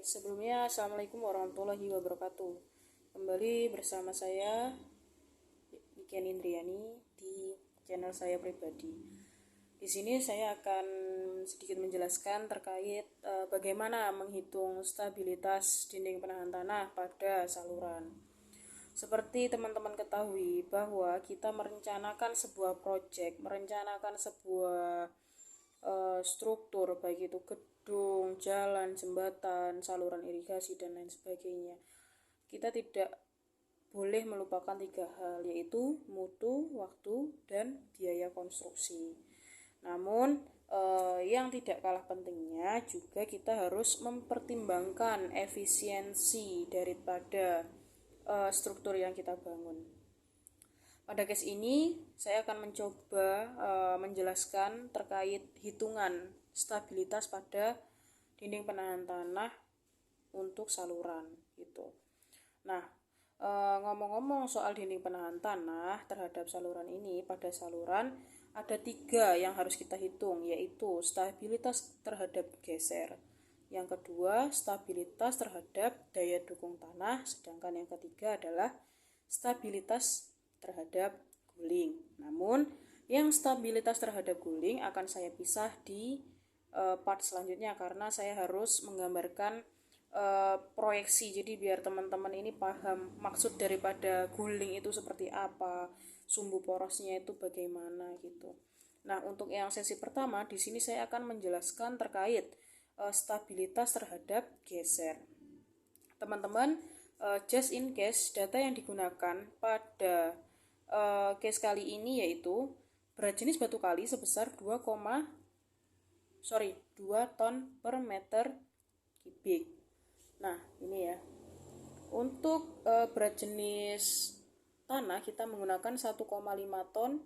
Sebelumnya Assalamualaikum warahmatullahi wabarakatuh. Kembali bersama saya Niken Indriani di channel saya pribadi. Di sini saya akan sedikit menjelaskan terkait bagaimana menghitung stabilitas dinding penahan tanah pada saluran. Seperti teman-teman ketahui bahwa kita merencanakan sebuah proyek, merencanakan sebuah struktur, baik itu gedung, jalan, jembatan, saluran irigasi, dan lain sebagainya. Kita tidak boleh melupakan 3 hal, yaitu mutu, waktu, dan biaya konstruksi. Namun yang tidak kalah pentingnya juga kita harus mempertimbangkan efisiensi daripada struktur yang kita bangun. Pada case ini saya akan mencoba menjelaskan terkait hitungan stabilitas pada dinding penahan tanah untuk saluran gitu. Nah, ngomong-ngomong soal dinding penahan tanah terhadap saluran ini, pada saluran ada 3 yang harus kita hitung, yaitu stabilitas terhadap geser, yang kedua stabilitas terhadap daya dukung tanah, sedangkan yang ketiga adalah stabilitas terhadap guling. Namun yang stabilitas terhadap guling akan saya pisah di part selanjutnya, karena saya harus menggambarkan proyeksi. Jadi biar teman-teman ini paham maksud daripada guling itu seperti apa, sumbu porosnya itu bagaimana gitu. Nah, untuk yang sesi pertama di sini saya akan menjelaskan terkait stabilitas terhadap geser. Teman-teman, just in case data yang digunakan pada case kali ini yaitu berat jenis batu kali sebesar 2 ton per meter kubik. Nah, ini ya. Untuk berat jenis tanah kita menggunakan 1,5 ton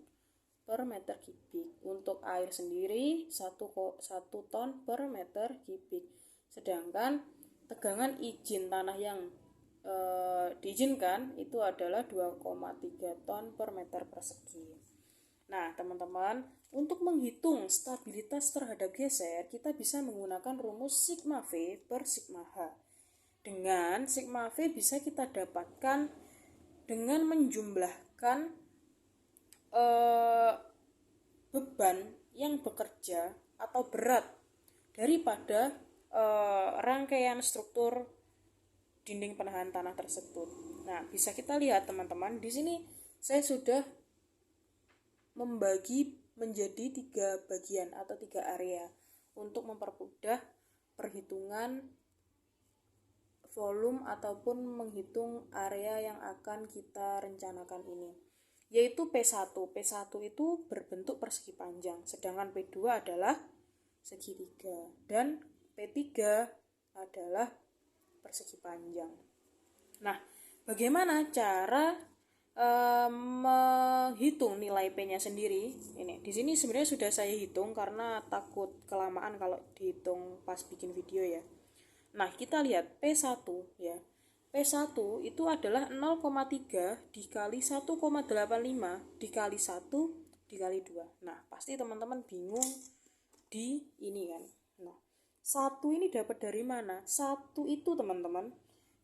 per meter kubik. Untuk air sendiri 1 ton per meter kubik. Sedangkan tegangan izin tanah yang diizinkan itu adalah 2,3 ton per meter persegi. Nah, teman-teman, untuk menghitung stabilitas terhadap geser, kita bisa menggunakan rumus sigma V per sigma H. Dengan sigma V bisa kita dapatkan dengan menjumlahkan beban yang bekerja atau berat daripada rangkaian struktur dinding penahan tanah tersebut. Nah, bisa kita lihat teman-teman, di sini saya sudah membagi menjadi 3 bagian atau 3 area untuk mempermudah perhitungan volume ataupun menghitung area yang akan kita rencanakan ini, yaitu P1. P1 itu berbentuk persegi panjang, sedangkan P2 adalah segitiga, dan P3 adalah persegi panjang. Nah, bagaimana cara menghitung nilai P-nya sendiri? Ini di sini sebenarnya sudah saya hitung karena takut kelamaan kalau dihitung pas bikin video ya. Nah, kita lihat P1 ya. P1 itu adalah 0,3 dikali 1,85 dikali 1 dikali 2. Nah, pasti teman-teman bingung di ini kan. Nah, 1 ini dapat dari mana? 1 itu teman-teman,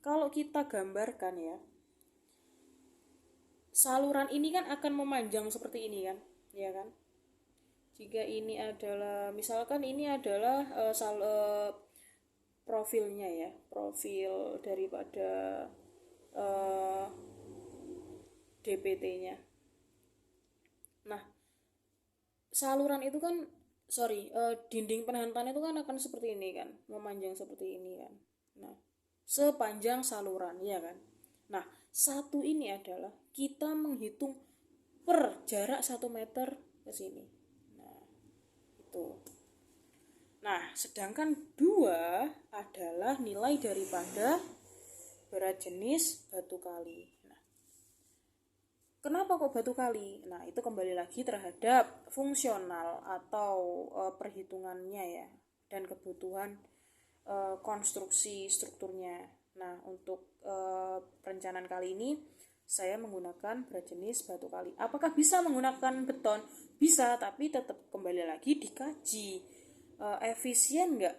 kalau kita gambarkan ya, saluran ini kan akan memanjang seperti ini kan, ya kan? Jika ini adalah, misalkan ini adalah profilnya ya, profil daripada DPT-nya. Nah, saluran itu kan dinding penahan tanah itu kan akan seperti ini kan, memanjang seperti ini kan. Nah, sepanjang saluran ya kan. Nah, 1 ini adalah kita menghitung per jarak 1 meter ke sini. Nah, itu. Nah, sedangkan 2 adalah nilai daripada berat jenis batu kali. Nah, kenapa kok batu kali? Nah, itu kembali lagi terhadap fungsional atau perhitungannya ya, dan kebutuhan konstruksi strukturnya. Nah, untuk perencanaan kali ini saya menggunakan berat jenis batu kali. Apakah bisa menggunakan beton? Bisa, tapi tetap kembali lagi dikaji efisien nggak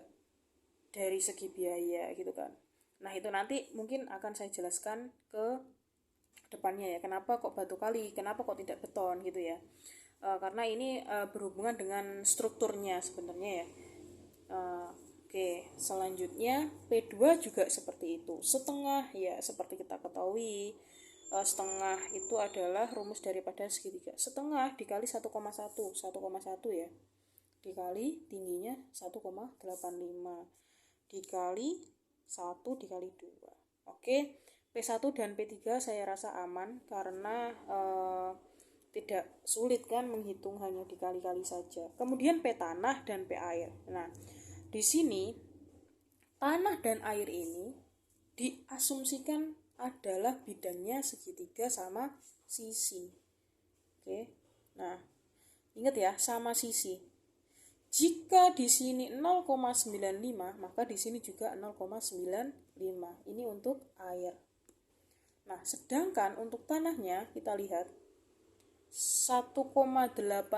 dari segi biaya gitu kan. Nah itu nanti mungkin akan saya jelaskan ke depannya ya, kenapa kok batu kali, kenapa kok tidak beton gitu ya. Karena ini berhubungan dengan strukturnya sebenarnya ya. Oke, selanjutnya P2 juga seperti itu. Setengah ya seperti kita ketahui, setengah itu adalah rumus daripada segitiga. Setengah dikali 1,1 ya. Dikali tingginya 1,85 dikali 1 dikali 2. Oke, P1 dan P3 saya rasa aman karena tidak sulit kan menghitung, hanya dikali-kali saja. Kemudian P tanah dan P air. Nah, di sini tanah dan air ini diasumsikan adalah bidangnya segitiga sama sisi. Oke. Nah, ingat ya, sama sisi. Jika di sini 0,95, maka di sini juga 0,95. Ini untuk air. Nah, sedangkan untuk tanahnya kita lihat 1,85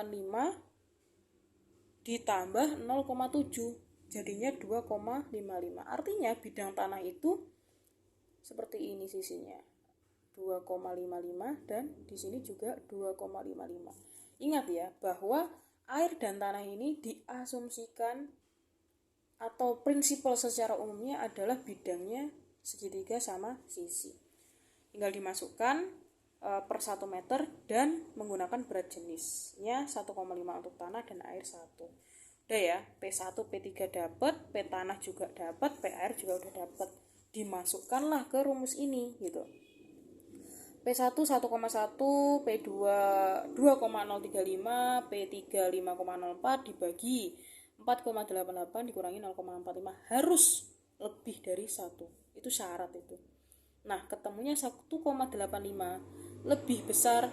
ditambah 0,7 jadinya 2,55. Artinya bidang tanah itu seperti ini sisinya 2,55 dan di sini juga 2,55. Ingat ya bahwa air dan tanah ini diasumsikan atau prinsipal secara umumnya adalah bidangnya segitiga sama sisi. Tinggal dimasukkan per 1 meter dan menggunakan berat jenisnya 1,5 untuk tanah dan air 1. Udah ya, P1, P3 dapat, P tanah juga dapat, P air juga udah dapat. Dimasukkanlah ke rumus ini gitu. P1 1,1, P2 2,035, P3 5,04 dibagi 4,88 dikurangi 0,45 harus lebih dari 1. Itu syarat itu. Nah, ketemunya 1,85 lebih besar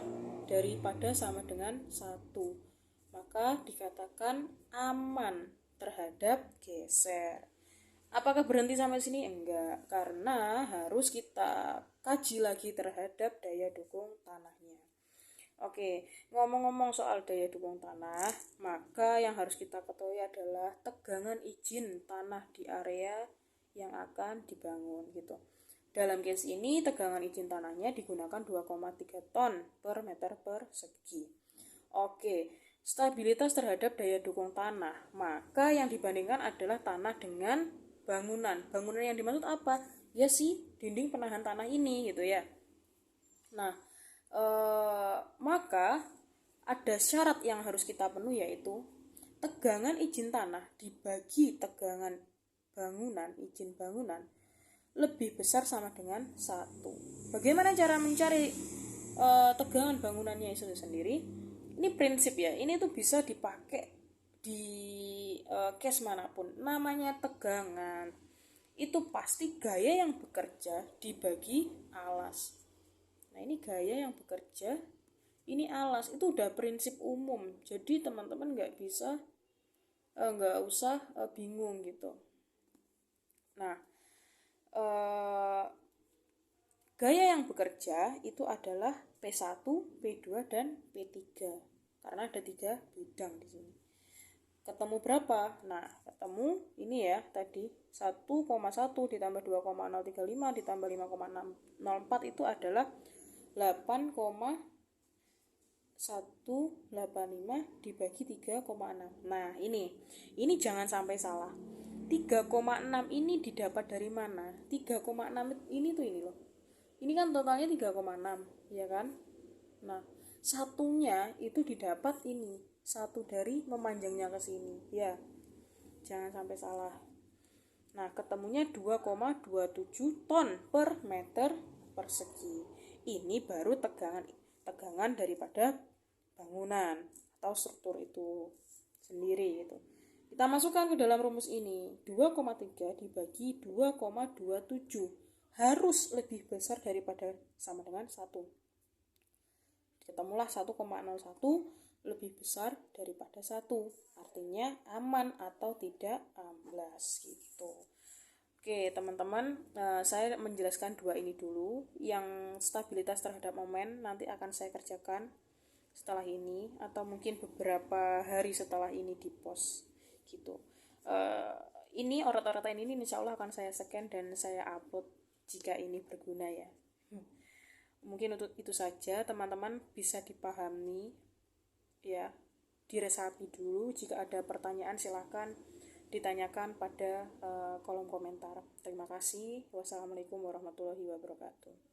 daripada sama dengan 1. Maka dikatakan aman terhadap geser. Apakah berhenti sampai sini? Enggak, karena harus kita kaji lagi terhadap daya dukung tanahnya. Oke, ngomong-ngomong soal daya dukung tanah, maka yang harus kita ketahui adalah tegangan izin tanah di area yang akan dibangun gitu. Dalam case ini tegangan izin tanahnya digunakan 2,3 ton per meter persegi. Oke, stabilitas terhadap daya dukung tanah, maka yang dibandingkan adalah tanah dengan bangunan. Bangunan yang dimaksud apa? Ya sih, dinding penahan tanah ini gitu ya. Nah, maka ada syarat yang harus kita penuhi, yaitu tegangan izin tanah dibagi tegangan bangunan, izin bangunan lebih besar sama dengan 1. Bagaimana cara mencari tegangan bangunannya itu sendiri? Ini prinsip ya, ini tuh bisa dipakai di case manapun. Namanya tegangan itu pasti gaya yang bekerja dibagi alas. Nah, ini gaya yang bekerja, ini alas. Itu udah prinsip umum. Jadi teman-teman nggak usah bingung gitu. Nah, gaya yang bekerja itu adalah P1, P2 dan P3. Karena ada 3 bidang di sini. Ketemu berapa? Nah, ketemu ini ya tadi 1,1 ditambah 2,035 ditambah 5,604 itu adalah 8,185 dibagi 3,6. Nah, ini jangan sampai salah. 3,6 ini didapat dari mana? 3,6 ini tuh ini loh. Ini kan totalnya 3,6, ya kan? Nah, satunya itu didapat ini. Satu dari memanjangnya ke sini, ya. Jangan sampai salah. Nah, ketemunya 2,27 ton per meter persegi. Ini baru tegangan daripada bangunan atau struktur itu sendiri gitu. Kita masukkan ke dalam rumus ini. 2,3 dibagi 2,27 harus lebih besar daripada sama dengan 1. Ketemulah 1,01 lebih besar daripada 1. Artinya aman atau tidak amblas gitu. Oke, teman-teman, saya menjelaskan 2 ini dulu. Yang stabilitas terhadap momen nanti akan saya kerjakan setelah ini atau mungkin beberapa hari setelah ini di post gitu. Ini orat-oratan ini insya Allah akan saya scan dan saya upload jika ini berguna ya. Mungkin untuk itu saja, teman-teman bisa dipahami ya, diresapi dulu. Jika ada pertanyaan silahkan ditanyakan pada kolom komentar. Terima kasih. Wassalamualaikum warahmatullahi wabarakatuh.